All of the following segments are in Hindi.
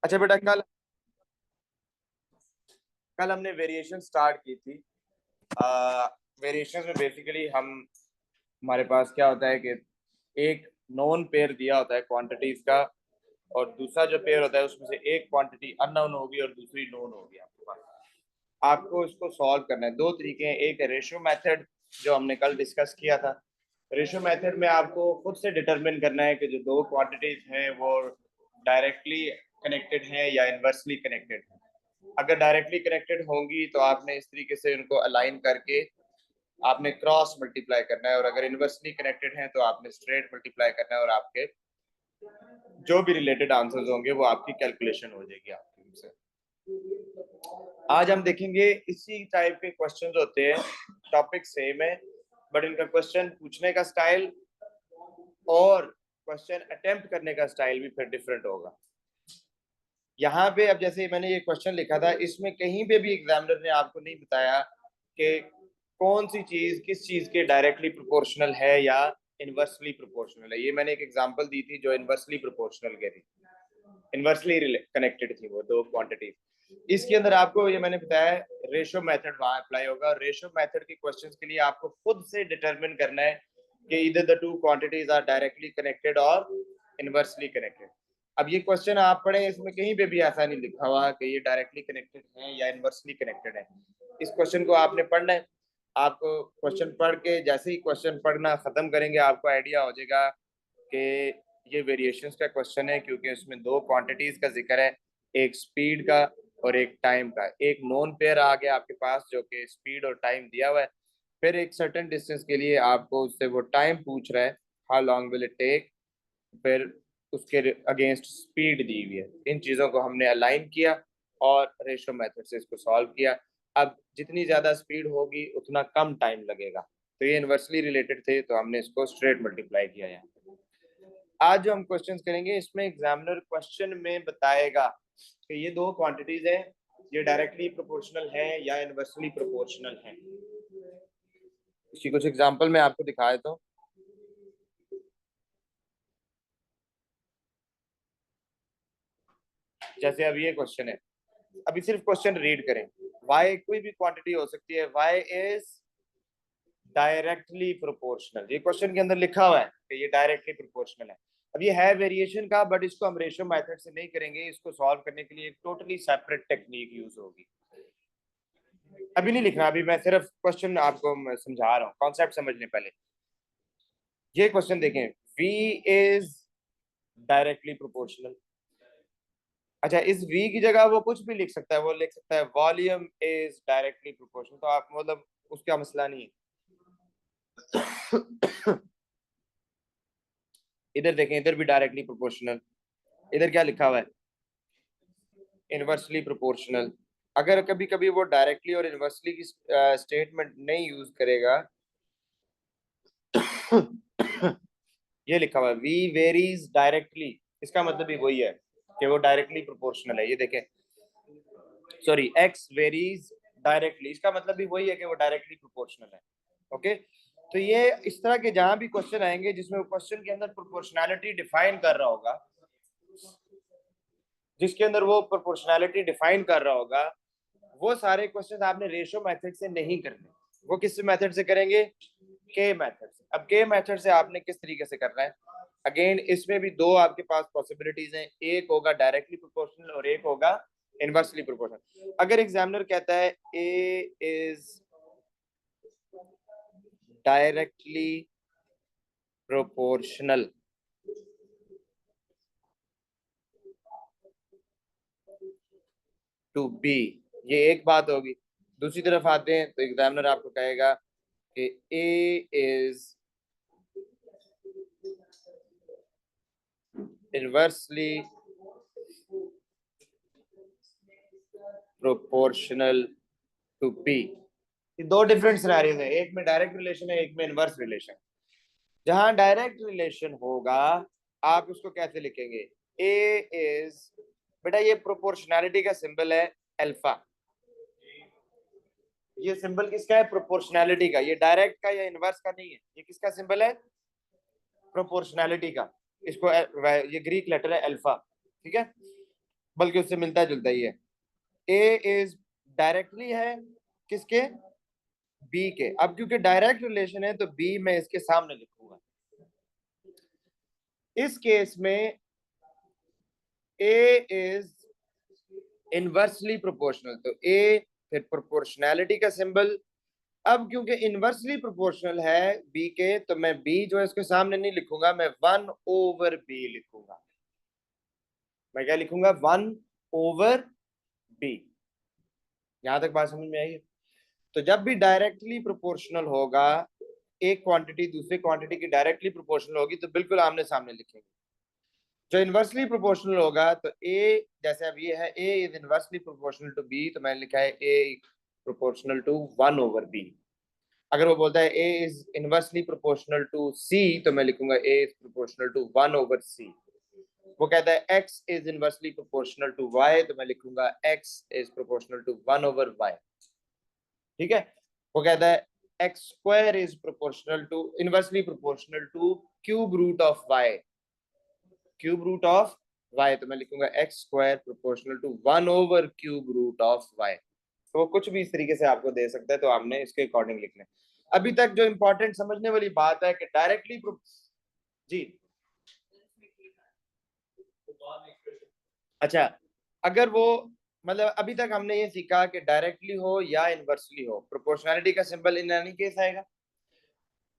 अच्छा बेटा, कल कल हमने वेरिएशन स्टार्ट की थी। वेरिएशन में बेसिकली हम हमारे पास क्या होता है कि एक नोन पेयर दिया होता है क्वांटिटीज का, और दूसरा जो पेयर होता है उसमें से एक क्वांटिटी अननोन होगी और दूसरी नोन होगी आपके पास। आपको इसको सॉल्व करना है। दो तरीके हैं, एक है रेशियो मेथड जो हमने कल डिस्कस किया था। रेशियो मेथड में आपको खुद से डिटरमिन करना है कि जो दो क्वांटिटीज हैं वो डायरेक्टली कनेक्टेड हैं या इनवर्सली कनेक्टेड हैं। अगर डायरेक्टली कनेक्टेड होंगी तो आपने इस तरीके से उनको अलाइन करके आपने क्रॉस मल्टीप्लाई करना है, और अगर इनवर्सली कनेक्टेड हैं तो आपने स्ट्रेट मल्टीप्लाई करना है, और आपके जो भी रिलेटेड आंसर्स होंगे वो आपकी कैलकुलेशन हो जाएगी आपकी उनसे। आज हम देखेंगे इसी टाइप के क्वेश्चंस होते हैं, टॉपिक सेम है बट इनका क्वेश्चन पूछने का स्टाइल और क्वेश्चन अटेम्प्ट करने का स्टाइल भी फिर डिफरेंट होगा। यहाँ पे अब जैसे मैंने ये क्वेश्चन लिखा था, इसमें कहीं पे भी एग्जामिनर ने आपको नहीं बताया कि कौन सी चीज किस चीज के डायरेक्टली प्रोपोर्शनल है या इनवर्सली प्रोपोर्शनल है। ये मैंने एक एग्जांपल दी थी जो इनवर्सली प्रोपोर्शनल के थी, इनवर्सली कनेक्टेड थी वो दो क्वांटिटी। इसके अंदर आपको ये मैंने बताया रेशियो मेथड वहां अप्लाई होगा। रेशियो मेथड के क्वेश्चंस के लिए आपको खुद से डिटरमिन करना है कि इधर the two quantities are directly connected और इनवर्सली कनेक्टेड। अब ये क्वेश्चन आप पढ़े, इसमें कहीं पे भी ऐसा नहीं लिखा हुआ कि ये डायरेक्टली कनेक्टेड है या इनवर्सली कनेक्टेड है। इस क्वेश्चन को आपने पढ़ना है। आपको क्वेश्चन पढ़ के जैसे ही क्वेश्चन पढ़ना खत्म करेंगे आपको आइडिया हो जाएगा कि ये वेरिएशंस का क्वेश्चन है, क्योंकि उसमें दो क्वांटिटीज का जिक्र है, एक स्पीड का और एक टाइम का। एक नोन पेयर आ गया आपके पास जो कि स्पीड और टाइम दिया हुआ है, फिर एक सर्टेन डिस्टेंस के लिए आपको उससे वो टाइम पूछ रहा है, how long will it take, फिर उसके अगेंस्ट स्पीड दी हुई है। इन चीज़ों को हमने अलाइन किया और रेशो मेथड से इसको सॉल्व किया। अब जितनी ज़्यादा स्पीड होगी उतना कम टाइम लगेगा, तो ये इनवर्सली रिलेटेड थे तो हमने इसको स्ट्रेट मल्टीप्लाई किया यहाँ। आज जो हम क्वेश्चंस करेंगे इसमें एग्जामिनर क्वेश्चन में बताएगा कि ये दो क्वांटिटीज हैं, ये डायरेक्टली प्रोपोर्शनल है या इनवर्सली प्रोपोर्शनल है। इसकी कुछ एग्जांपल मैं आपको दिखा देता हूँ। जैसे अब ये क्वेश्चन है, अभी सिर्फ क्वेश्चन रीड करें। y कोई भी क्वांटिटी हो सकती है, y इज डायरेक्टली प्रोपोर्शनल। ये क्वेश्चन के अंदर लिखा हुआ है कि ये डायरेक्टली प्रोपोर्शनल है। अब ये है वेरिएशन का, बट इसको हम रेशियो मेथड से नहीं करेंगे। इसको सॉल्व करने के लिए एक टोटली सेपरेट टेक्निक यूज होगी। अभी नहीं लिखना, अभी मैं सिर्फ क्वेश्चन आपको समझा रहा हूँ, कॉन्सेप्ट समझने पहले। ये क्वेश्चन देखें, v इज डायरेक्टली प्रोपोर्शनल। अच्छा, इस v की जगह वो कुछ भी लिख सकता है, वो लिख सकता है वॉल्यूम इज डायरेक्टली प्रोपोर्शनल, तो आप मतलब उसका मसला नहीं है। इधर देखें, इधर भी डायरेक्टली प्रोपोर्शनल, इधर क्या लिखा हुआ है, इनवर्सली प्रोपोर्शनल। अगर कभी कभी वो डायरेक्टली और इनवर्सली की स्टेटमेंट नहीं यूज करेगा, ये लिखा हुआ है वी वेरीज डायरेक्टली, इसका मतलब भी वही है कि वो डायरेक्टली प्रोपोर्शनल है। ये देखें, सॉरी, एक्स वेरीज डायरेक्टली, इसका मतलब भी वही है कि वो डायरेक्टली प्रोपोर्शनल है। ओके, तो ये इस तरह के जहां भी क्वेश्चन आएंगे जिसमें क्वेश्चन के अंदर प्रोपोर्शनैलिटी डिफाइन कर रहा होगा, जिसके अंदर वो प्रोपोर्शनैलिटी डिफाइन कर रहा होगा, वो सारे क्वेश्चन आपने रेशियो मेथड से नहीं करने। वो किस मेथड से करेंगे, के मेथड से। अब के मेथड से आपने किस तरीके से करना है, अगेन इसमें भी दो आपके पास पॉसिबिलिटीज हैं, एक होगा डायरेक्टली प्रोपोर्शनल और एक होगा इनवर्सली प्रोपोर्शनल। अगर एग्जामिनर कहता है A is directly proportional to B, ये एक बात होगी। दूसरी तरफ आते हैं तो एग्जामिनर आपको कहेगा कि A is inversely proportional to B. दो डिफरेंट सिनेरियोज है, एक में डायरेक्ट रिलेशन है, एक में इनवर्स रिलेशन। जहां डायरेक्ट रिलेशन होगा आप उसको कैसे लिखेंगे, ए इज, बेटा ये प्रोपोर्शनैलिटी का सिंबल है अल्फा। ये सिंबल किसका है, प्रोपोर्शनैलिटी का। ये डायरेक्ट का या इनवर्स का नहीं है, ये किसका सिंबल है, प्रोपोर्शनैलिटी का। इसको ये ग्रीक लेटर है अल्फा, ठीक है। बल्कि उससे मिलता जुलता ही है। ए इज डायरेक्टली है किसके, बी के। अब क्योंकि डायरेक्ट रिलेशन है तो बी मैं इसके सामने लिखूंगा। इस केस में ए इज इनवर्सली प्रोपोर्शनल, तो ए फिर प्रोपोर्शनैलिटी का सिंबल। अब क्योंकि इनवर्सली प्रोपोर्शनल है बी के, तो मैं बी जो है उसके सामने नहीं लिखूंगा, मैं 1/b लिखूंगा। मैं क्या लिखूंगा, 1/b। यहां तक बात समझ में आई है? तो जब भी डायरेक्टली प्रोपोर्शनल होगा, एक क्वांटिटी दूसरे क्वांटिटी की डायरेक्टली प्रोपोर्शनल होगी, तो बिल्कुल आमने सामने लिखेंगे। जो इनवर्सली प्रोपोर्शनल होगा, तो ए जैसे अब ये है, A is inversely proportional to B, तो मैंने लिखा है ए प्रोपोर्शनल टू 1/b। अगर वो बोलता है A is inversely proportional to सी, तो मैं लिखूंगा ए इज प्रोपोर्शनल टू 1/c। वो कहता है x is inversely proportional to y, तो मैं लिखूंगा x is proportional to 1/y। ठीक है। वो कहता है X square is proportional to, inversely proportional to cube root of Y, cube root of Y, तो मैं लिखूंगा एक्स स्क्वायर प्रोपोर्शनल टू 1/क्यूब रूट ऑफ वाई। तो कुछ भी इस तरीके से आपको दे सकता है, तो आपने इसके अकॉर्डिंग लिखना है। अभी तक जो इंपॉर्टेंट समझने वाली बात है कि डायरेक्टली जी, अच्छा, अगर वो मतलब अभी तक हमने ये सीखा कि डायरेक्टली हो या इनवर्सली हो, प्रोपोर्शनैलिटी का सिंबल इन एनी केस आएगा।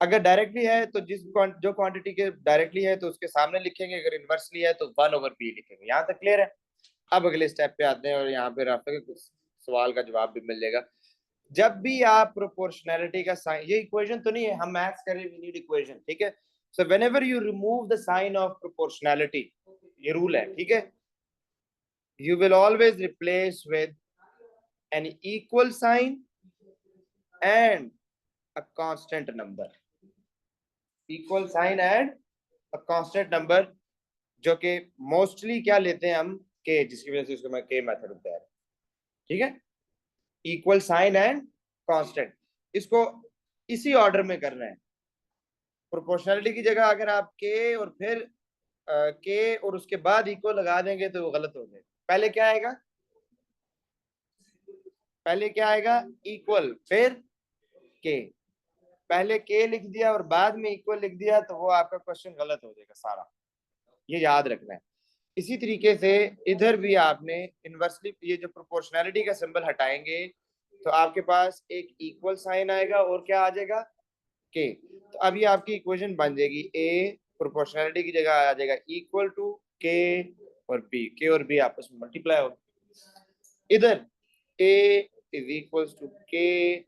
अगर डायरेक्टली है तो जो क्वांटिटी के डायरेक्टली है तो उसके सामने लिखेंगे, अगर इनवर्सली है तो 1/p लिखेंगे। यहाँ तक क्लियर है? अब अगले स्टेप पे आते हैं और यहाँ पे आपके कुछ सवाल का जवाब भी मिल जाएगा। जब भी आप प्रोपोर्शनैलिटी का साइन, ये इक्वेशन तो नहीं है, हम मैथ्स कर रहे हैं, वी नीड इक्वेशन, ठीक है। So whenever you remove the sign of proportionality, ये रूल है, ठीक है, you will always replace with an equal sign and a constant number, equal sign and a constant number, जो कि मोस्टली क्या लेते हैं हम, के, जिसकी वजह से उसको मैं के मेथड होता है, ठीक है। इक्वल साइन एंड कांस्टेंट, इसको इसी ऑर्डर में करना है। प्रोपोर्शनलिटी की जगह अगर आप के और फिर के और उसके बाद इक्वल लगा देंगे तो वो गलत हो जाएगा। पहले क्या आएगा, पहले क्या आएगा, इक्वल, फिर के। पहले के लिख दिया और बाद में इक्वल लिख दिया तो वो आपका क्वेश्चन गलत हो जाएगा सारा, ये याद रखना है। इसी तरीके से इधर भी आपने इनवर्सली, ये जो प्रोपोर्शनैलिटी का सिंबल हटाएंगे तो आपके पास एक इक्वल साइन आएगा और क्या आ जाएगा, के। तो अब ये आपकी इक्वेशन बन जाएगी, ए प्रोपोर्शनैलिटी की जगह आ जाएगा इक्वल टू के और बी, के और बी आपस में मल्टीप्लाई होगा। इधर ए इज इक्वल टू के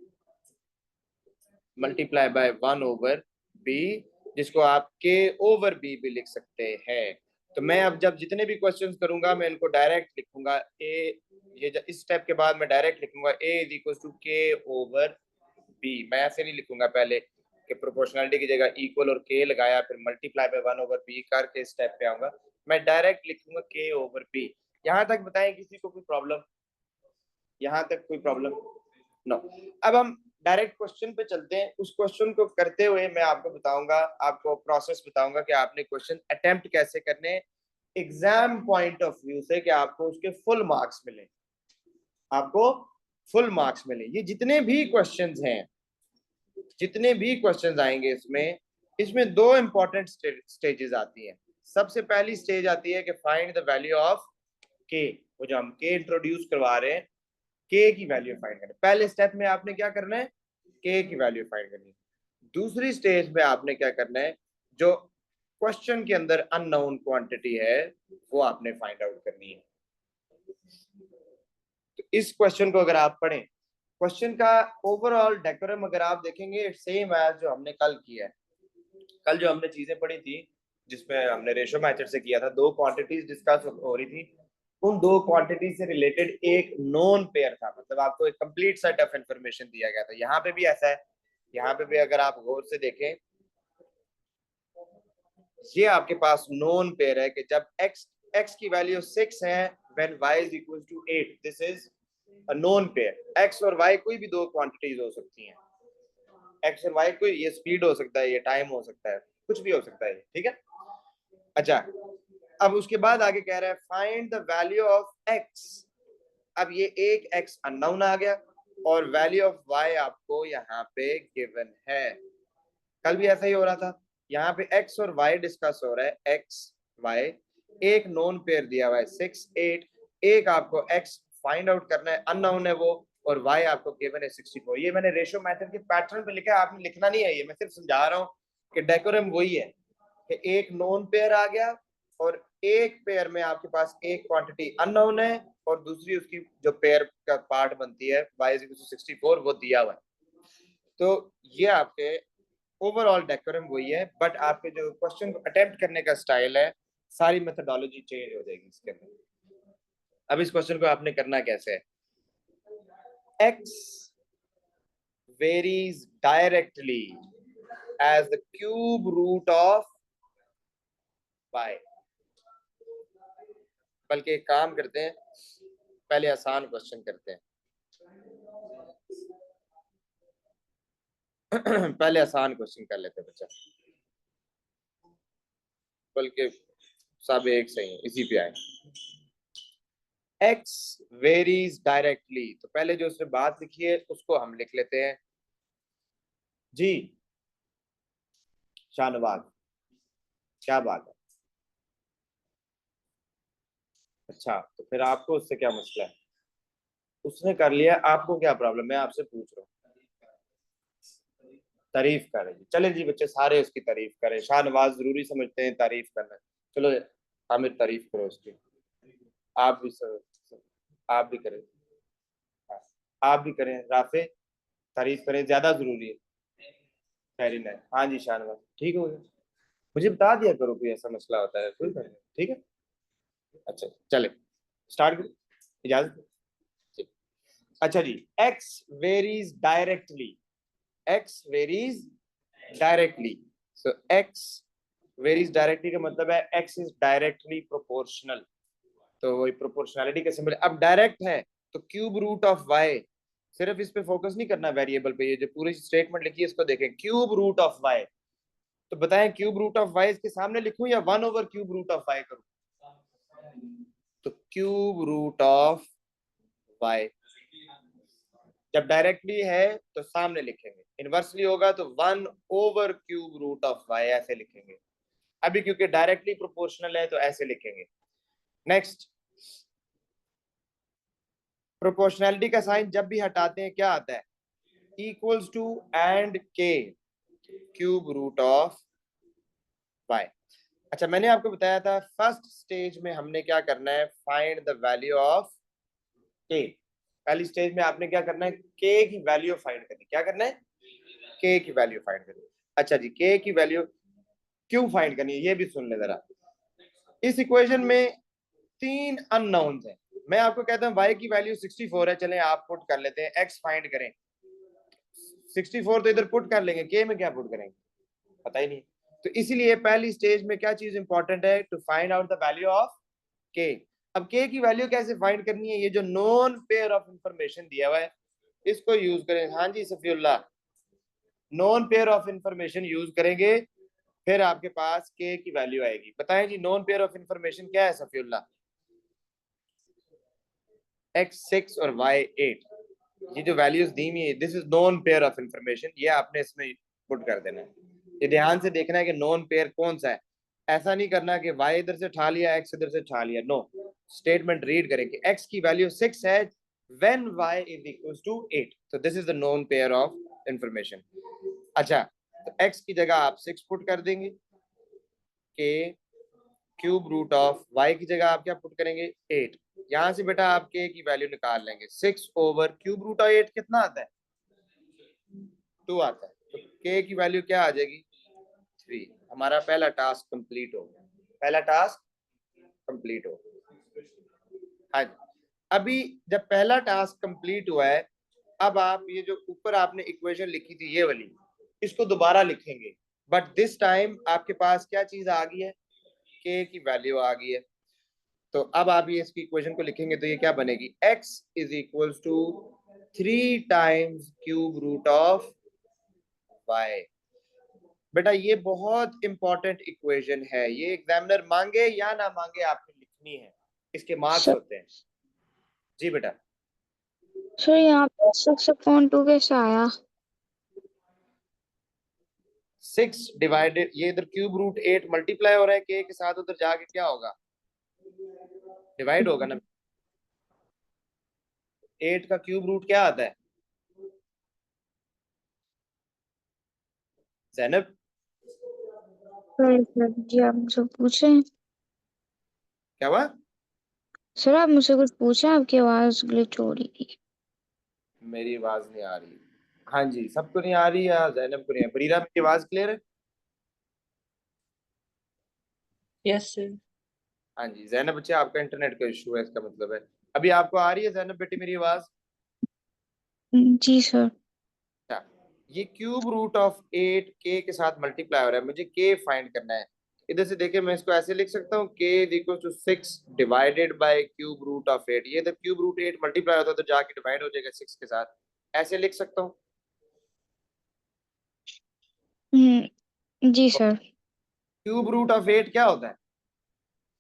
मल्टीप्लाई बाय 1/b, जिसको आप के ओवर बी भी लिख सकते हैं। तो मैं अब जब जितने भी क्वेश्चंस करूंगा मैं इनको डायरेक्ट लिखूंगा, ए, ये इस स्टेप के बाद मैं डायरेक्ट लिखूंगा ए इज इक्वल टू के ओवर बी। मैं ऐसे नहीं लिखूंगा पहले कि प्रोपोर्शनलिटी की जगह इक्वल और के लगाया फिर मल्टीप्लाई बाय 1/b करके स्टेप पे आऊंगा, मैं डायरेक्ट लिखूंगा के ओवर बी। यहाँ तक बताएं किसी को कोई प्रॉब्लम, यहाँ तक कोई प्रॉब्लम? नो। अब हम डायरेक्ट क्वेश्चन पे चलते हैं। उस क्वेश्चन को करते हुए मैं आपको बताऊंगा, आपको प्रोसेस बताऊंगा कि आपने क्वेश्चन अटेम्प्ट कैसे करने एग्जाम पॉइंट ऑफ व्यू से, कि आपको उसके फुल मार्क्स मिले, आपको फुल मार्क्स मिले। ये जितने भी क्वेश्चंस हैं, जितने भी क्वेश्चंस आएंगे इसमें, इसमें दो इंपॉर्टेंट स्टेजेस आती हैं। सबसे पहली स्टेज आती है कि फाइंड द वैल्यू ऑफ के, वो जो हम के इंट्रोड्यूस करवा रहे हैं, के की वैल्यू फाइंड करनी। पहले स्टेप में आपने क्या करना है, के की वैल्यू फाइंड करनी है। दूसरी स्टेज में आपने क्या करना है, जो क्वेश्चन के अंदर अननोन क्वांटिटी है वो आपने फाइंड आउट करनी है। तो इस क्वेश्चन को अगर आप पढ़ें, क्वेश्चन का ओवरऑल डेकोरम अगर आप देखेंगे सेम एज जो हमने कल किया है। कल जो हमने चीजें पढ़ी थी जिसमें हमने रेशो मेथड से किया था, दो क्वांटिटीज डिस्कस हो रही थी, उन दो क्वांटिटी से रिलेटेड एक नोन पेयर था, मतलब आपको एक कंप्लीट सेट ऑफ इंफॉर्मेशन दिया गया था। यहाँ पे भी ऐसा है, यहाँ पे भी अगर आप गौर से देखें, ये आपके पास नोन पेयर है कि जब x की वैल्यू 6 है when y is equal to 8, this is a known pair. x और y कोई भी दो क्वांटिटीज हो सकती हैं, x और y कोई, ये स्पीड हो सकता है, ये टाइम हो सकता है, कुछ भी हो सकता है, ठीक है। अच्छा, अब उसके बाद आगे कह रहा है find the value of x। अब ये एक x अननोन आ गया और वैल्यू ऑफ y आपको यहाँ पे गिवन है। कल भी ऐसा ही हो रहा था, यहाँ पे x और y डिस्कस हो रहा है, x y, एक नोन पेयर दिया हुआ है 6 8, एक आपको x फाइंड आउट करना है, अननोन है वो, और y आपको गिवन है 64। ये मैंने रेशियो मेथड के पैटर्न पे लिखा है, आपने लिखना नहीं है, ये मैं सिर्फ समझा रहा हूँ कि डेकोरम वही है कि एक नोन पेयर आ गया और एक पेयर में आपके पास एक क्वांटिटी अननोन है और दूसरी उसकी जो पेयर का पार्ट बनती है y 64 वो दिया हुआ है। तो ये आपके ओवरऑल डेकोरम वही है, बट आपके जो क्वेश्चन को अटेम्प्ट करने का स्टाइल है, सारी मेथोडोलॉजी चेंज हो जाएगी इसके अंदर। अब इस क्वेश्चन को आपने करना कैसे है, x varies directly as the cube root of y। बल्कि एक काम करते हैं, पहले आसान क्वेश्चन करते हैं पहले आसान क्वेश्चन कर लेते हैं बच्चा, बल्कि सब एक सही है, इसी पे आए। x वेरीज डायरेक्टली, तो पहले जो उसने बात लिखी है उसको हम लिख लेते हैं जी। शाहनवाज, क्या बात है। अच्छा, तो फिर आपको उससे क्या मसला है, उसने कर लिया, आपको क्या प्रॉब्लम, मैं आपसे पूछ रहा हूँ। तारीफ करें जी, चले जी बच्चे सारे उसकी तारीफ करें, शाहनवाज जरूरी समझते हैं तारीफ करना। चलो हामिद तारीफ करो उसकी, आप भी आप भी करें, हाँ, आप भी करें, राफे तारीफ करें, ज्यादा जरूरी है। वेरी नाइस, हाँ जी शाहनवाज ठीक हो गया, मुझे बता दिया करो कोई ऐसा मसला होता है, कोई बात नहीं, ठीक है। अच्छा चले स्टार्ट करो, इजाजत ठीक। अच्छा जी, x varies directly, x varies directly, so x varies directly का मतलब है x इज डायरेक्टली प्रोपोर्शनल, तो वही प्रोपोर्शनैलिटी का सिंबल। अब डायरेक्ट है तो क्यूब रूट ऑफ y, सिर्फ इस पे फोकस नहीं करना वेरिएबल पे, ये जो पूरी स्टेटमेंट लिखी है इसको देखें, क्यूब रूट ऑफ y। तो बताएं क्यूब रूट ऑफ y इसके सामने लिखूं या 1 over cube root of y करूं, तो क्यूब रूट ऑफ y जब डायरेक्टली है तो सामने लिखेंगे, इनवर्सली होगा तो 1 over cube root of y ऐसे लिखेंगे। अभी क्योंकि डायरेक्टली प्रोपोर्शनल है तो ऐसे लिखेंगे। नेक्स्ट, प्रोपोर्शनैलिटी का साइन जब भी हटाते हैं क्या आता है, इक्वल्स टू एंड के क्यूब रूट ऑफ y। अच्छा, मैंने आपको बताया था फर्स्ट स्टेज में हमने क्या करना है, फाइंड द वैल्यू ऑफ के। पहली स्टेज में आपने क्या करना है, के की वैल्यू फाइंड करनी, क्या करना है, के की वैल्यू फाइंड करनी। अच्छा जी, के की वैल्यू क्यों फाइंड करनी है ये भी सुन ले जरा। इस इक्वेशन में 3 अननोन्स हैं, मैं आपको कहता हूँ y की वैल्यू 64 है, चलें आप पुट कर लेते हैं, x फाइंड करें। 64 तो इधर पुट कर लेंगे, के में क्या पुट करेंगे पता ही नहीं। तो इसीलिए पहली स्टेज में क्या चीज इंपॉर्टेंट है, to find out the value of k. अब के की वैल्यू कैसे फाइंड करनी है, ये जो नॉन पेयर ऑफ इंफॉर्मेशन दिया हुआ है इसको यूज करें। हाँ जी Safiullah, known pair of information use करेंगे, फिर आपके पास के की वैल्यू आएगी। बताएं जी नॉन पेयर ऑफ इंफॉर्मेशन क्या है सफीउल्लाह, x6 और y8, ये जो वैल्यूज दी हुई है this is non pair of information, ये आपने इसमें पुट कर देना है। ये ध्यान से देखना है कि नॉन पेयर कौन सा है, ऐसा नहीं करना कि y इधर से उठा लिया x इधर से उठा लिया, नो। स्टेटमेंट रीड करें कि x की वैल्यू 6 है when y is equals to 8, तो this is the known pair of information. अच्छा, तो x की जगह आप 6 पुट कर देंगे, के क्यूब रूट ऑफ y की जगह आप क्या पुट करेंगे 8, यहां से बेटा आप के की वैल्यू निकाल लेंगे, 6 ओवर क्यूब रूट ऑफ 8 कितना आता है, 2 आता है, तो के की वैल्यू क्या आ जाएगी 3। हमारा पहला टास्क कंप्लीट हो गया, पहला टास्क कंप्लीट हो गया। हाँ जी, अभी जब पहला टास्क कंप्लीट हुआ है, अब आप ये जो ऊपर आपने इक्वेशन लिखी थी ये वाली, इसको दोबारा लिखेंगे, बट दिस टाइम आपके पास क्या चीज आ गई है, के की वैल्यू आ गई है। तो अब आप ये इसकी इक्वेशन को लिखेंगे तो ये क्या बनेगी, x is equals to 3 times cube root of y। बेटा ये बहुत इंपॉर्टेंट इक्वेशन है, ये एग्जामिनर मांगे या ना मांगे आपने लिखनी है, इसके मार्क्स सर होते हैं। जी बेटा। सर यहाँ पे 6/2 कैसे आया? 6 डिवाइडेड, ये इधर क्यूब रूट 8 मल्टीप्लाई हो रहा है के साथ, उधर जाके क्या होगा, डिवाइड होगा ना। 8 का क्यूब रूट क्या आता है जैनब? सर जी आप मुझसे पूछ रहे हैं? क्या हुआ? सर आप मुझसे कुछ पूछे, आपकी आवाज ग्लिच हो रही थी। मेरी आवाज नहीं आ रही? हाँ जी, सबको नहीं आ रही या जैनब को नहीं है? बरीरा, मेरी आवाज क्लियर है? Yes sir. हाँ जी जैनब, बच्चे आपका इंटरनेट का इशू है इसका मतलब है। अभी आपको आ रही है जैनब बेटी मेरी आवाज? जी सर। अच्छा, ये क्यूब रूट ऑफ 8 के साथ मल्टीप्लाई हो रहा है, मुझे के फाइंड करना है। इधर से देखिए, मैं इसको ऐसे लिख सकता हूँ, k is equal to 6 divided by cube root of 8। ये इधर क्यूब रूट 8 मल्टीप्लाई होता है तो जाके डिवाइड हो जाएगा 6 के साथ, ऐसे लिख सकता हूँ। जी सर। क्यूब रूट ऑफ 8 क्या होता है,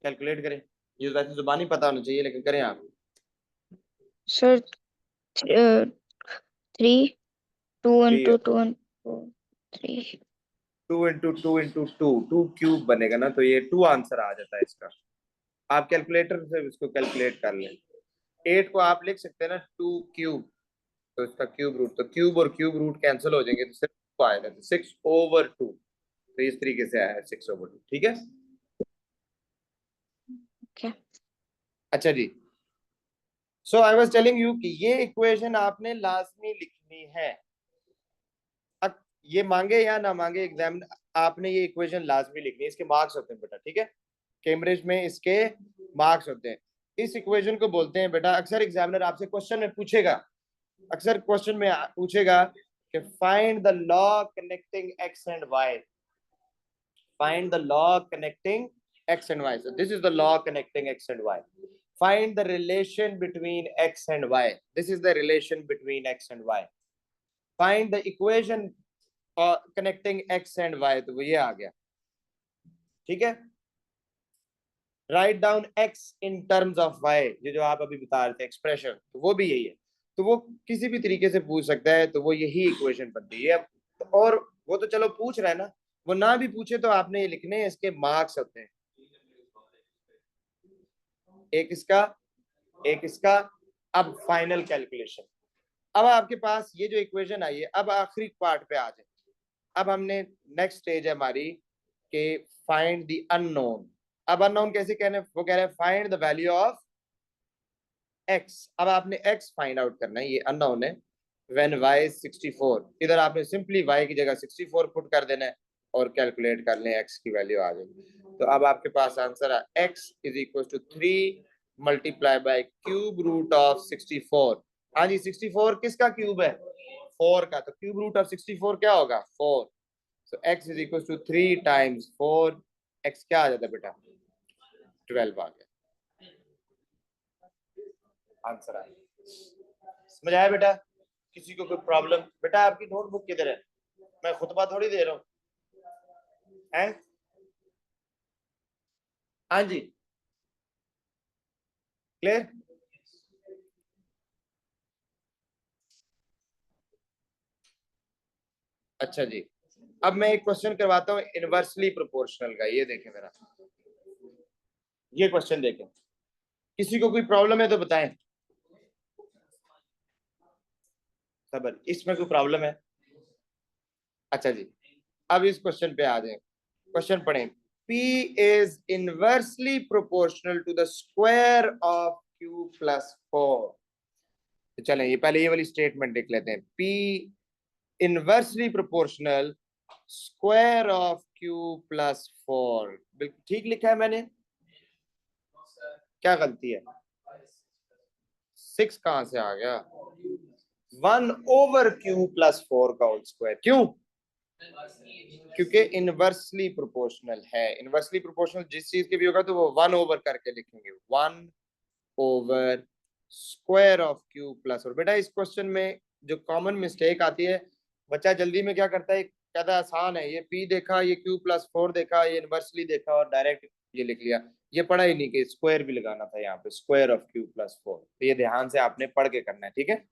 कैलकुलेट करें। ये वैसे जुबानी पता होना चाहिए, लेकिन करें आप। Sir 3, 2 3, into 2 into 3। 2 क्यूब बनेगा ना, तो ये 2 आंसर आ जाता है इसका। आप कैलकुलेटर से इसको कैलकुलेट कर लें। 8 को आप लिख सकते हैं ना 2 क्यूब, तो इसका क्यूब रूट, तो क्यूब और क्यूब रूट कैंसिल हो जाएंगे, तो सिर्फ 2 आएगा, तो 6/2। तो इस तरीके से आया है 6/2, ठीक है। ओके। अच्छा जी, सो आई वाज टेलिंग यू कि ये इक्वेशन आपने लाजमी लिखनी है। अब ये मांगे या ना मांगे एग्जाम, आपने ये इक्वेशन लाजमी लिखनी है, इसके मार्क्स होते हैं बेटा, ठीक है। कैम्ब्रिज में इसके मार्क्स होते हैं। इस इक्वेशन को बोलते हैं बेटा, अक्सर एग्जामिनर आपसे क्वेश्चन में पूछेगा, अक्सर क्वेश्चन में पूछेगा कि find the law connecting x and y, find the law connecting x and y. So this is the law connecting x and y. Find the relation between x and y. This is the relation between x and y. Find the equation connecting x and y. तो वो ये आ गया, ठीक है। Write down x in terms of y, ये जो आप अभी बता रहे थे एक्सप्रेशन, तो वो भी यही है। तो वो किसी भी तरीके से पूछ सकता है, तो वो यही इक्वेशन बनती है। और वो तो चलो पूछ रहा है ना, वो ना भी पूछे तो आपने ये लिखने हैं, इसके मार्क्स होते हैं। एक इसका, एक इसका। अब फाइनल कैलकुलेशन। अब आपके पास ये जो इक्वेशन आई है, अब आखिरी पार्ट पे आ जाए। अब हमने नेक्स्ट स्टेज है हमारी कि फाइंड द अननोन। अब अननोन कैसे कहने, वो कह रहे हैं find the value of x. अब आपने एक्स फाइंड आउट करना है, ये अननोन है। व्हेन वाई 64, इधर आपने सिंपली वाई की जगह 64 पुट कर देना है और कैलकुलेट कर लें, एक्स की वैल्यू आ जाएगी। तो अब आपके पास आंसर है x is equal to 3 multiply by cube root of 64। हाँ जी, 64 किसका क्यूब है, 4 का, तो क्यूब रूट ऑफ 64 क्या होगा, 4। So X is equal to 3 times 4। X क्या आ जाता है बेटा, 12 आ गया, आंसर आ गया। समझ आया बेटा? किसी को कोई प्रॉब्लम? बेटा आपकी नोटबुक किधर है, मैं खुतबा थोड़ी दे रहा हूँ, हैं? हाँ जी, क्लियर। अच्छा जी, अब मैं एक क्वेश्चन करवाता हूँ इनवर्सली प्रोपोर्शनल का। ये देखें मेरा, ये क्वेश्चन देखें, किसी को कोई प्रॉब्लम है तो बताएं। सबर, इसमें कोई प्रॉब्लम है? अच्छा जी, अब इस क्वेश्चन पे आ जाए, क्वेश्चन पढ़ें। P is inversely proportional to the square of Q plus 4। तो चलें ये पहले ये वाली स्टेटमेंट लिख लेते हैं। P inversely proportional square of Q plus 4। बिल्कुल ठीक लिखा है मैंने, क्या गलती है? 6 कहां से आ गया, 1/Q+4 का होल स्क्वायर। क्यों? क्योंकि इनवर्सली प्रोपोर्शनल है। इनवर्सली प्रोपोर्शनल जिस चीज के भी होगा तो वो 1/, करके लिखेंगे, 1/स्क्वायर ऑफ Q+4। बेटा इस क्वेश्चन में जो कॉमन मिस्टेक आती है, बच्चा जल्दी में क्या करता है, कहता है आसान है, ये P देखा, ये Q+4 देखा, ये इनवर्सली देखा और डायरेक्ट ये लिख लिया। ये पढ़ा ही नहीं कि स्क्वायर भी लगाना था यहाँ पे, स्क्वायर ऑफ क्यू प्लस 4, तो ये ध्यान से आपने पढ़ के करना है, ठीक है।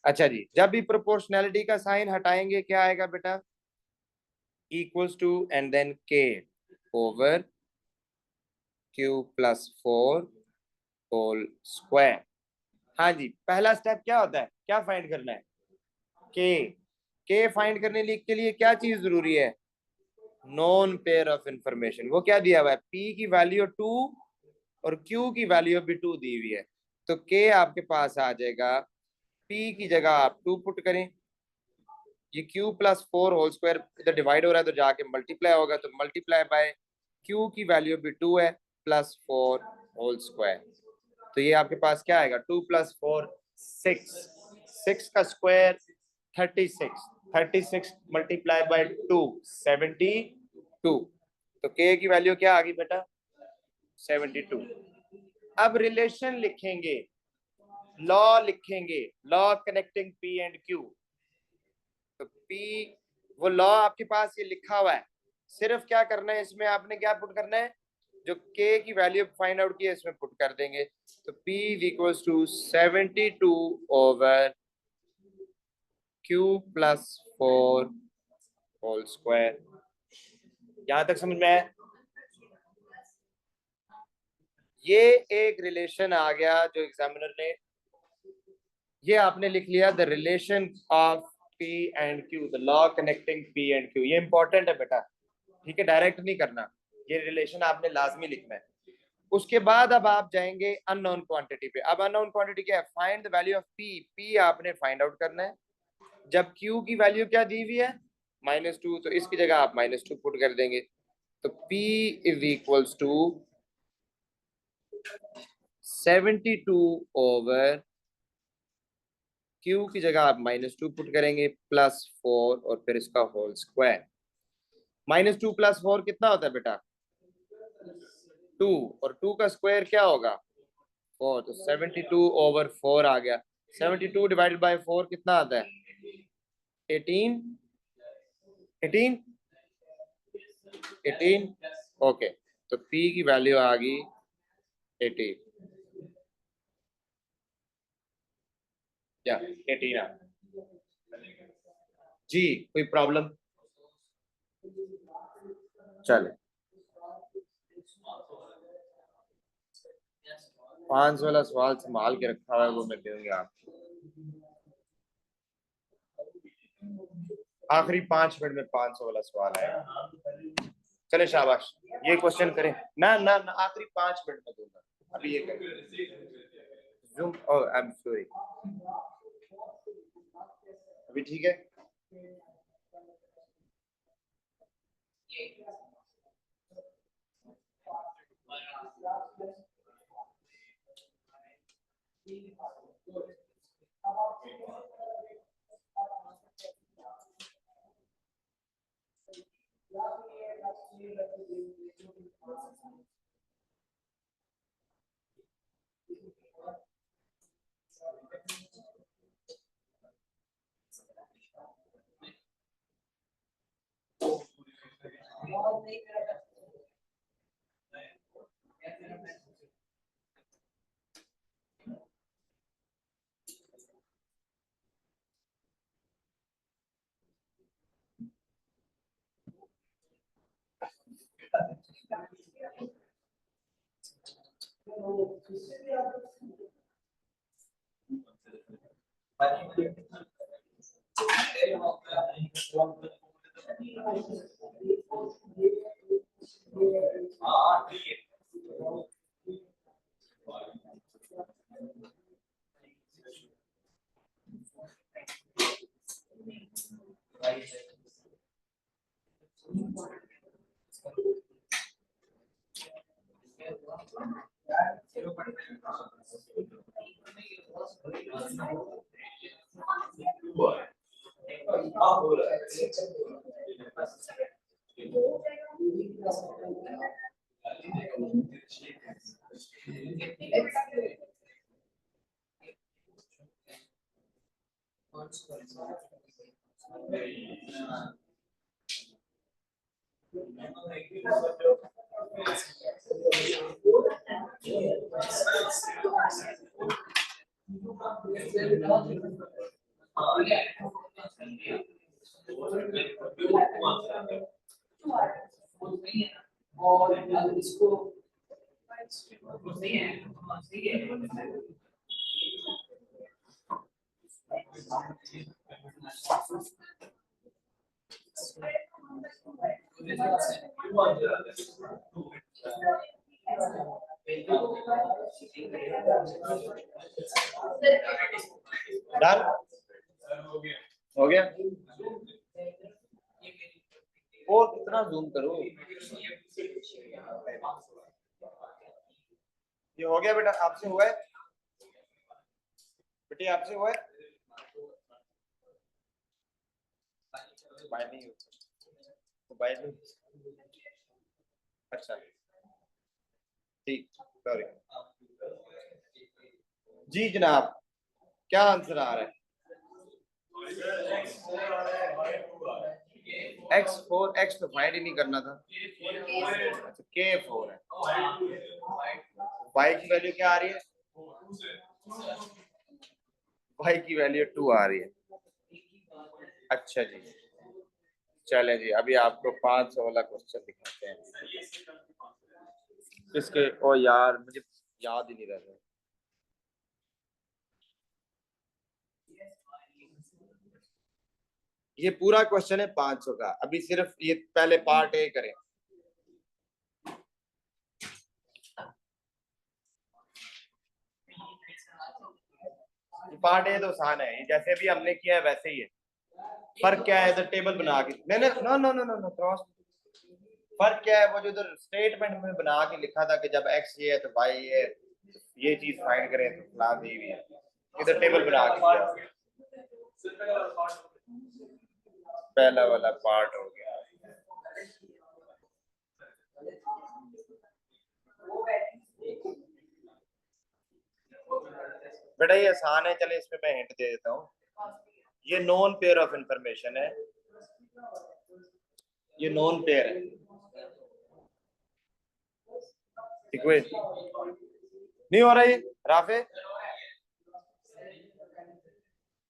अच्छा जी, जब भी प्रोपोर्शनैलिटी का साइन हटाएंगे क्या आएगा बेटा, equals to and then k over q plus 4 whole square. हाँ जी, पहला स्टेप क्या होता है, क्या फाइंड करना है, के फाइंड करने के लिए क्या चीज जरूरी है, नॉन पेयर ऑफ इंफॉर्मेशन। वो क्या दिया हुआ है, पी की वैल्यू 2 और क्यू की वैल्यू भी 2 दी हुई है, तो के आपके पास आ जाएगा, पी की जगह आप 2 पुट करें, ये क्यू प्लस 4 होल स्क्वायर इधर डिवाइड हो रहा है तो जाके मल्टीप्लाई होगा, तो मल्टीप्लाई बाय क्यू की वैल्यू भी 2 है प्लस 4 होल स्क्वायर, तो ये आपके पास क्या आएगा, 2 प्लस 4 6, 6 का स्क्वायर 36, 36 मल्टीप्लाई बाय 2 72, तो के की वैल्यू क्या आ गई बेटा 72। अब रिलेशन लिखेंगे, लॉ लिखेंगे, law connecting P and Q, तो पी वो लॉ आपके पास ये लिखा हुआ है, सिर्फ क्या करना है इसमें आपने क्या पुट करना है, जो के की वैल्यू फाइंड आउट की है इसमें पुट कर देंगे, तो P equals to 72 over q plus 4 whole square. यहां तक समझ में आया, ये एक रिलेशन आ गया जो एग्जामिनर ने, ये आपने लिख लिया the relation of P and Q, the law connecting P and Q, ये इंपॉर्टेंट है बेटा, ठीक है, डायरेक्ट नहीं करना, ये रिलेशन आपने लाजमी लिखना है। उसके बाद अब आप जाएंगे अननोन क्वांटिटी पे। अब अननोन क्वांटिटी क्या है, find the value of P, P आपने फाइंड आउट करना है, जब क्यू की वैल्यू क्या दी हुई है -2, तो इसकी जगह आप -2 पुट कर देंगे, तो P is equals to 72 over q की जगह आप -2 पुट करेंगे प्लस 4 और फिर इसका होल स्क्वायर। -2 प्लस 4 कितना होता है बेटा 2, और 2 का स्क्वायर क्या होगा 4, तो 72 ओवर 4 आ गया, 72 डिवाइडेड बाय 4 कितना आता है 18, 18, 18, ओके, तो P की वैल्यू आ गई 18, क्या 18 आ जी, कोई प्रॉब्लम, चले 500 वाला सवाल संभाल के रखा हुआ है वो मैं दूंगी आपको, आखिरी 5 मिनट में 500 वाला सवाल है, चले शाबाश, ये क्वेश्चन करें ना ना ना, आखिरी 5 मिनट में दूंगा, अभी ये करें zoom, oh I am sorry, अभी ठीक है। डन हो गया। और कितना जूम करूं? ये हो गया बेटा, आपसे हुआ है बेटी, आपसे हुआ है? बाय नहीं तो बाय नहीं। अच्छा ठीक, सॉरी जी जनाब, क्या आंसर आ रहा है? x4, x तो फाइंड ही नहीं करना था। अच्छा k4 है। y की वैल्यू क्या आ रही है? y की वैल्यू 2 आ रही है। अच्छा जी, चले जी, अभी आपको 500 वाला क्वेश्चन दिखाते हैं। इसके ओ यार मुझे याद ही नहीं रह रहा। ये पूरा क्वेश्चन है 500 का, अभी सिर्फ ये पहले पार्ट ए करें। पार्ट ए तो आसान है, जैसे अभी हमने किया है वैसे ही है। फर्क क्या है, इधर टेबल बना के मैंने no no no no no cross. फर्क क्या है, वो जो इधर स्टेटमेंट में बना के लिखा था कि जब x ये है तो y ये है, ये चीज फाइंड करें तो फलां दी हुई है, इधर टेबल बना के किया। पहला वाला पार्ट हो गया। बेटा ये आसान है, चले इसमें मैं हिंट दे देता हूँ। ये नॉन पेयर ऑफ इंफॉर्मेशन है, ये नॉन पेयर है। इक्वेट नहीं हो रहा है राफे।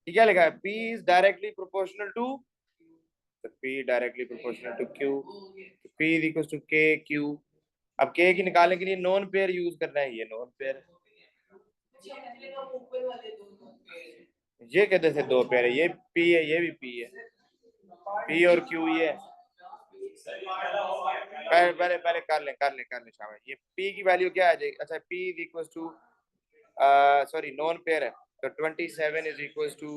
क्या लिखा है? P is directly proportional to, तो P directly proportional to Q, तो P is equals to K Q। अब K की निकालने के लिए नॉन पेयर यूज करना है, ये नॉन पेयर। ये कहते थे दो पेयर है, ये P है ये भी P है, P और Q ये है। पहले पहले पहले कर ले शामिल। ये P की वैल्यू क्या आ जाएगी? अच्छा P is equals to sorry non pair है, तो 27 is equals to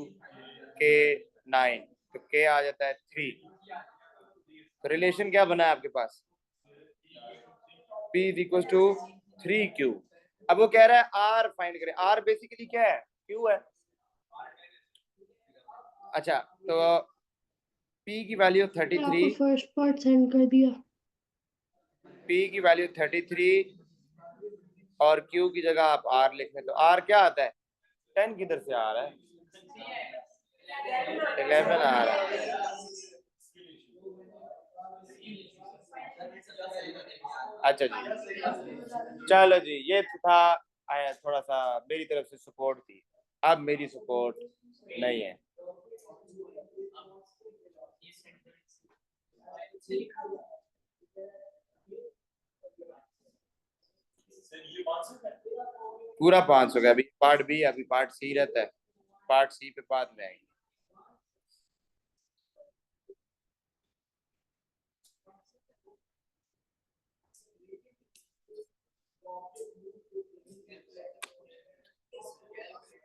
K9, तो K आ जाता है 3। तो रिलेशन क्या बना है आपके पास? P is equals to 3Q। अब वो कह रहा है R फाइंड करें। R बेसिकली क्या है? Q है। अच्छा तो P की वैल्यू 33, फर्स्ट पार्ट सेंड कर दिया। P की वैल्यू 33 और Q की जगह आप R लिख लें, तो R क्या आता है? 10 किधर से आ रहा है? 11 आ रहा है। अच्छा जी, चलो जी, ये था आया थोड़ा सा मेरी तरफ से सपोर्ट थी, अब मेरी सपोर्ट नहीं है। पूरा 500 का, अभी पार्ट बी, अभी पार्ट सी रहता है, पार्ट सी पे बाद में आएंगे।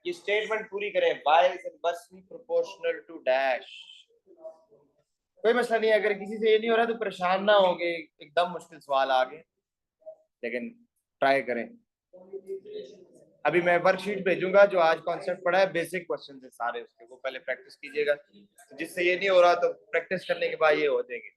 ये स्टेटमेंट पूरी करें, y is inversely proportional to dash। कोई मसला नहीं है, अगर किसी से ये नहीं हो रहा तो परेशान ना होगे, एकदम मुश्किल सवाल आ गए, लेकिन ट्राई करें। अभी मैं वर्कशीट भेजूंगा, जो आज कॉन्सेप्ट पढ़ा है बेसिक क्वेश्चन है सारे, उसके वो पहले प्रैक्टिस कीजिएगा, तो जिससे ये नहीं हो रहा तो प्रैक्टिस करने के बाद ये हो जाएंगे।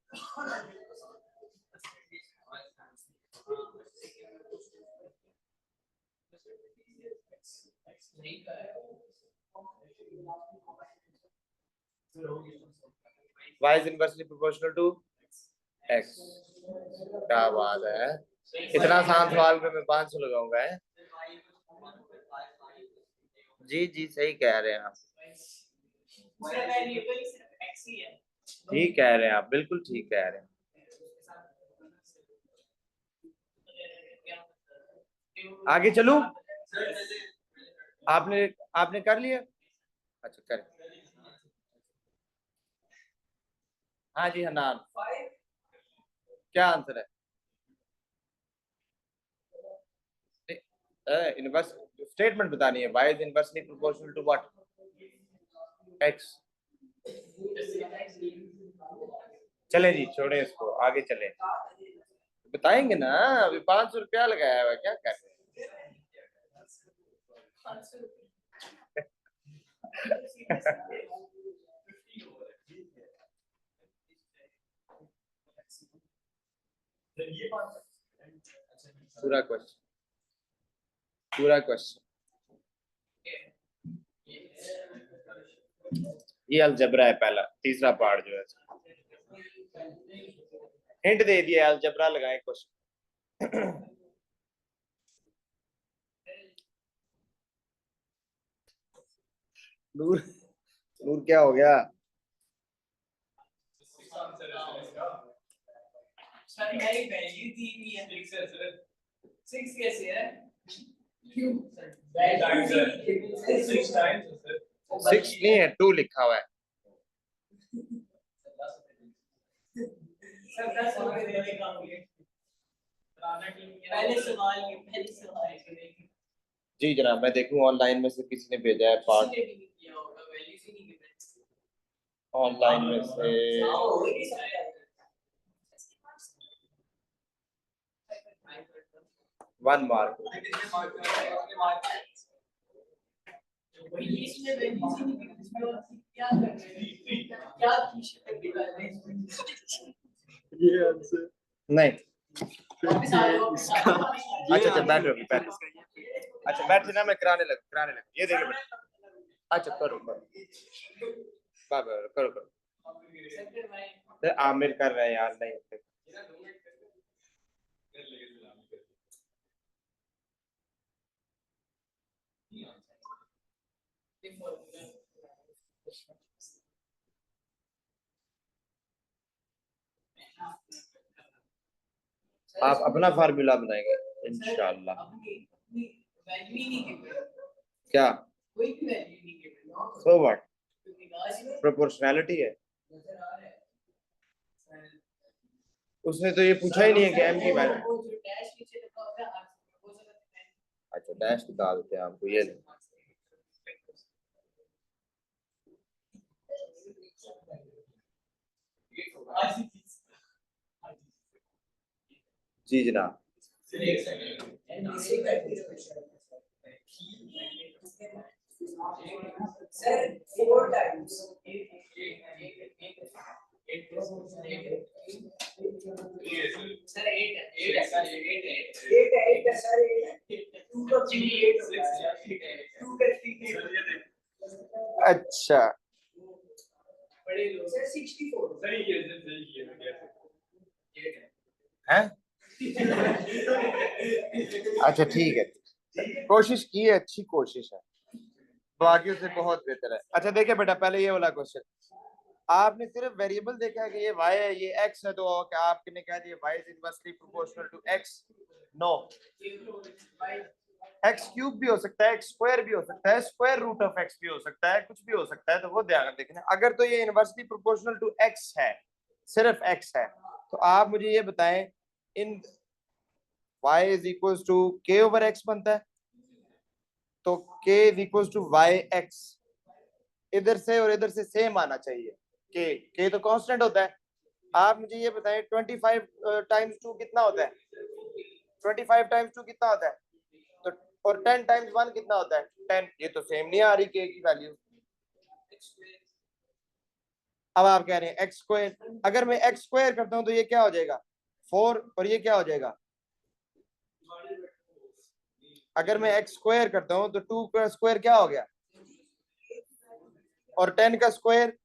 y is inversely proportional to x। क्या बात है। इतना आसान सवाल पे मैं 500 लगाऊंगा है। जी जी सही कह रहे हैं आप, ठीक कह रहे हैं आप, बिल्कुल ठीक कह रहे हैं। आगे चलूं? आपने आपने कर लिया? अच्छा कर। हाँ जी हनान, क्या आंसर है? इनवर्स स्टेटमेंट बतानी है। y is inversely proportional to what? x। चले जी छोड़े इसको, आगे चले। बताएंगे ना, अभी 500 रुपया लगाया हुआ, क्या कर रहे हैं? पूरा क्वेश्चन, पूरा क्वेश्चन। ये अलजबरा है पहला, तीसरा पार्ट जो है। हिंट दे दिया, अलजबरा लगाए क्वेश्चन। नूर, नूर क्या हो गया? सिक्स नहीं है, 2 लिखा हुआ है। जी जनाब, मैं देखूं ऑनलाइन में से किसी ने भेजा है पार्ट। ऑनलाइन में से 1 मार्क। ये आंसर नहीं। अच्छा बैठो बैठो। अच्छा बैठ ना, मैं कराने लग ये देखो बेटा। अच्छा करो करो करो। आमिर कर रहे हैं यार, नहीं आप अपना फार्मूला बनाएंगे इंशाल्लाह। क्या? सो व्हाट, प्रोपोर्शनैलिटी है। उसने तो ये पूछा ही नहीं है कि एम की वैल्यू। अच्छा डैश निकाल देते हैं आपको, ये जी जनाब। अच्छा है, अच्छा ठीक है, कोशिश की है, अच्छी कोशिश है, बाकियों से बहुत बेहतर है। अच्छा देखिए बेटा, पहले ये वाला क्वेश्चन, आपने सिर्फ वेरिएबल देखा है कि ये y है ये x है, तो क्या आपने कहा ये y is inversely proportional to x? No, x cube भी हो सकता है, x स्क्वायर भी हो सकता है, स्क्वायर रूट ऑफ x भी हो सकता है, कुछ भी हो सकता है, तो वो ध्यान देखना। अगर तो ये इनवर्सली प्रोपोर्शनल टू x है, सिर्फ x है, तो आप मुझे ये बताएं इन y is equal to k over x बनता है, तो k is equal to y x, इधर से और इधर से सेम आना चाहिए। k तो कांस्टेंट होता है। आप मुझे ये बताएं 25 टाइम्स 2 कितना होता है? 25 टाइम्स 2 कितना होता है? तो और 10 टाइम्स 1 कितना होता है? 10। ये तो सेम नहीं आ रही k की वैल्यू। अब आप कह रहे हैं एक्स स्क्वायर, अगर मैं एक्स स्क्वायर करता हूं तो ये क्या हो जाएगा? 4, और ये क्या हो जाएगा? अगर मैं एक्स स्क्वायर करता हूं तो 2 का स्क्वायर क्या हो गया? और 10 का स्क्वायर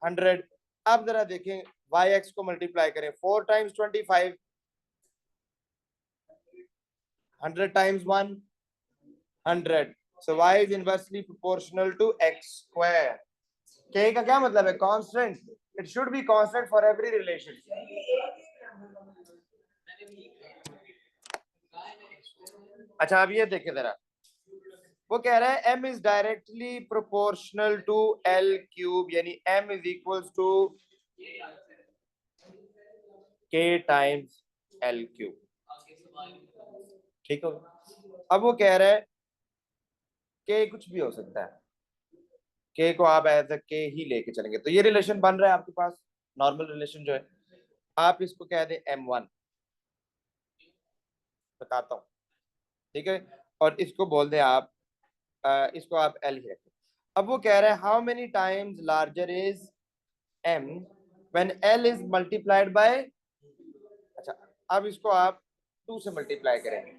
100। अब जरा देखें वाई एक्स को मल्टीप्लाई करें, 4 times 25 100 times 1, 100. So y is inversely proportional to x square. k का क्या मतलब है? Constant. It should be constant for every relation. अच्छा, अब ये देखे जरा, वो कह रहा है m is directly proportional to l cube, यानी m is equals to k times l cube. ठीक हो? अब वो कह रहा है k कुछ भी हो सकता है, k को आप एज अ k ही लेके चलेंगे, तो ये रिलेशन बन रहा है आपके पास, नॉर्मल रिलेशन जो है, आप इसको कह दे m1, बताता हूँ, ठीक है, और इसको बोल दे आप इसको आप l ही रखें. अब वो कह रहा है how many times larger is m when l is multiplied by, अच्छा अब इसको आप 2 से मल्टीप्लाई करेंगे,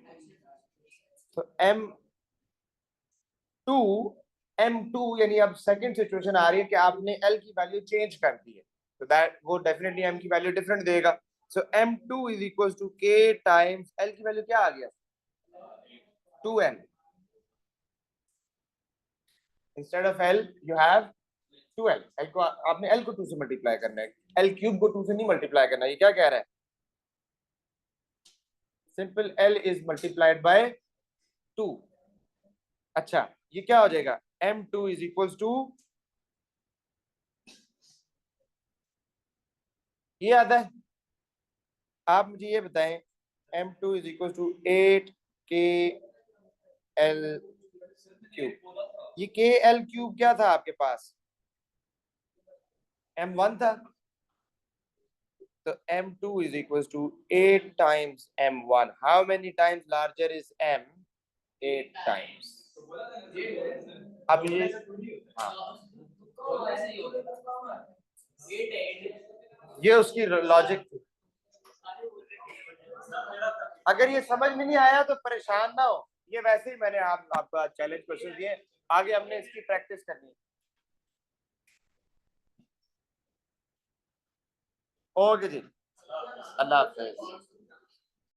तो m2 यानी अब सेकंड सिचुएशन आ रही है कि आपने l की वैल्यू चेंज कर दी है, तो दैट वो डेफिनेटली m की वैल्यू डिफरेंट देगा. So m2 is equal to k times l की वैल्यू क्या आ गया, 2n. Instead of l you have 2l. l को आपने l को 2 से मल्टीप्लाई करना है, l क्यूब को 2 से नहीं मल्टीप्लाई करना. ये क्या कह रहा है? Simple l is multiplied by 2. अच्छा, ये क्या हो जाएगा? m2 इज इक्वल टू, ये आता है, आप मुझे ये बताएं, m2 is equal to 8k l cube. ये k l क्यूब क्या था आपके पास? m1 था, तो m2 is equals to 8 times m1. How many times larger is m? 8 times. अब ये, हाँ, ये उसकी लॉजिक थी. अगर ये समझ में नहीं आया तो परेशान ना हो, ये वैसे ही मैंने आपका चैलेंज क्वेश्चन दिए, आगे हमने इसकी प्रैक्टिस करनी है. ओके जी, अल्लाह हाफिज.